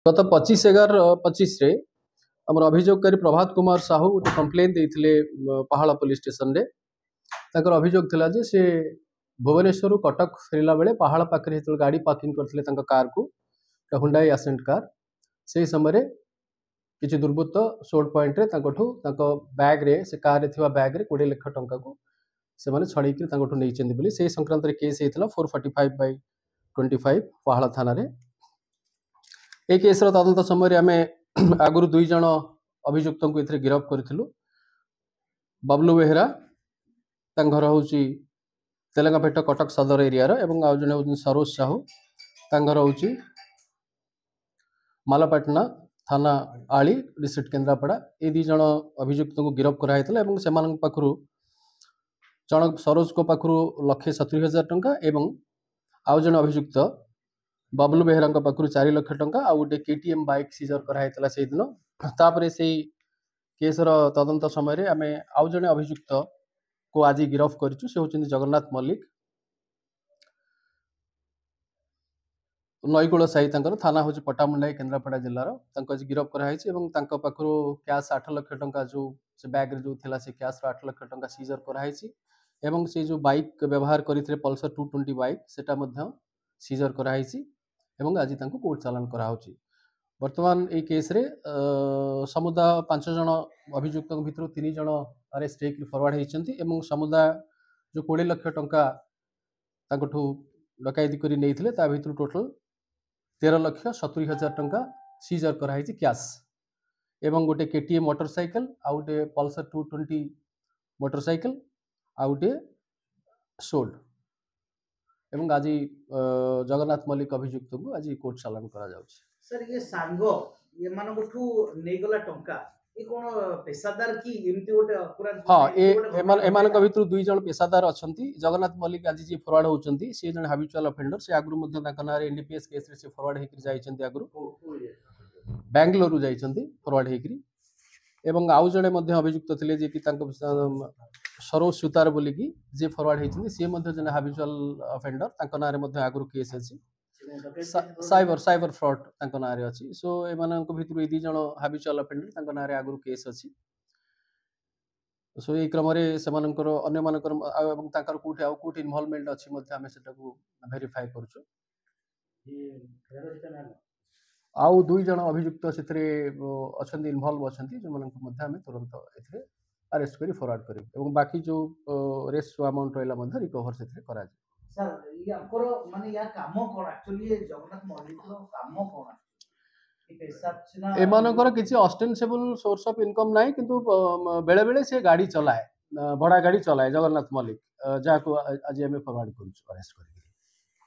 गत 25/11/25 रे हमर अभियोगकारी प्रभात कुमार साहू गोटे कंप्लेन देइथिले पहाड़ा पुलिस स्टेशन रे। ताकर अभियोग थिला जे से भुवनेश्वर कटक फेरिला बेले पहाड़ा पाखे हेतु गाड़ी पार्किंग करथिले तांका कार को हुंडाई एसेंट कार। से समय रे किछि दुर्बृत्त सोल्ड पॉइंट रे तांको बैग रे से कार रे थिवा बैग रे 20 लाख टंका को से माने छड़ी कि तांकोठु नै चेंदी बोली से संक्रांत रे केस हेतला 445/25 पहाड़ा थाना रे। ए केस रो तदंत समय आम आगुरी 2 जन अभियुक्त को इथे गिरफ्त करूँ। बबलू बेहेरा घर हूँ तेलंगापेट कटक सदर एरिया एवं आउ जन हूँ सरोज साहू घर हूँ मालपाटना थाना आली डिस्ट्रिक्ट केन्द्रापड़ा। ये 2 जन अभियुक्त को गिरफ्त कराइला एवं से पाखु जन सरोज को पाखु 1,70,000 टंका एवं आउ जन अभियुक्त बबलू बेहेरा पाखु 4 लाख टंका आ गोटे केटीएम बाइक सीजर कराइला से दिन। तापर से केस तदंत समय आम आउ जने अभियुक्त को आज गिरफ्त करूँ। से होचंदी जगन्नाथ मल्लिक नईकूल साही थाना हूँ पटामुंडाई केन्द्रापड़ा जिलार आज गिरफ्त कराई पाखु कैश 8 लाख टंका जो से बैग रे जो थिला से कैश 8 लाख टंका सीजर कराई एवं से जो बाइक व्यवहार करते पल्सर 220 बाइक सेटा मध्य सीजर कराई एवं आज कोर्ट चालान कराउछि। वर्तमान ये केस रे समुदाय 5 जन अभियुक्त भितर 3 जन अरेस्ट होकर फरवर्ड होती एवं समुदाय जो 20 लाख टंका डकैती कर नहीं टोटल 13,70,000 टंका सीजर कराई कैश एवं गोटे केटीएम मोटरसाइकिल आ गोटे पल्सर 220 मोटरसाइकिल आ गोटे सोल्ड एवं आज जगन्नाथ मल्लिक अभियुक्त को आज कोर्ट चालान करा जाउछि। सर ये सांगो ये मानकठू नै गला टंका ये कोन पेशादार की एमती गोटे अपराध? हां एमानक भितर 2 जन पेशादार अछंती। जगन्नाथ मल्लिक आज जी फरवर्ड होचंती से जन हैबिचुअल ऑफेंडर से आगु मध्य ताका नारे एनडीपीएस केस रे से फरवर्ड हेकि जाइचंती आगु बेंगलुरु जाइचंती फरवर्ड हेकि एवं आउ जने मध्य अभियुक्त थिले जे कि तांको सरोज सुतार बोली कि जे फरवर्ड हेचंती से मध्य जन हैबिचुअल ऑफेंडर ताका नारे मध्य आगु केस अछि साइबर फ्रॉड तांको नारे अछि। सो एमानक भितर 2 जन हैबिचुअल ऑफेंडर तांको नारे आगु केस अछि। सो ए क्रम रे सेमानकर अन्य मानकर एवं तांकर कोठी आउ कोठी इन्वॉल्वमेंट अछि मध्य हमें सेटा को वेरीफाई करछु। आउ 2 जन अभियुक्त सेतरे अछंती इन्वॉल्व अछंती जो मानक मध्य हमें तुरंत एथरे अरेस्ट करी फरवर्ड करी एवं बाकी जो रेस्ट अमाउंट रहला मध्य रिकवर सेतरे करा जाय। सर या पर माने या काम कोन एक्चुअली जगन्नाथ मल्लिक रो काम कोन कि पैसा छिना एमानकर किछि ऑस्टेंसेबल सोर्स ऑफ इनकम नाही किंतु बेले बेले से गाड़ी चलाए बड़ा गाड़ी चलाए जगन्नाथ मल्लिक जाको आज हमें फरवर्ड करू अरेस्ट करी।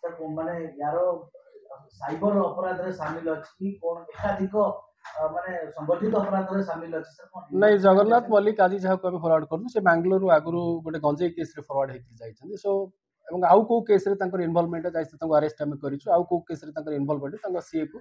सर माने यारो साइबर अपराध रे शामिल अछि कोन एकाधिक माने संगठित अपराध रे शामिल अछि सर कोन? नहीं जगन्नाथ मल्लिक आज जाको हमें फरवर्ड करू से बेंगलुरु आगुरु गोटे गंजे केस रे फरवर्ड हेकि जाइछन। सो एवं आउ को केस रे तांकर इन्वॉल्वमेंट जाइछ तांको अरेस्ट हमें करिछु आउ को केस रे तांकर इन्वॉल्वमेंट तांको सीए को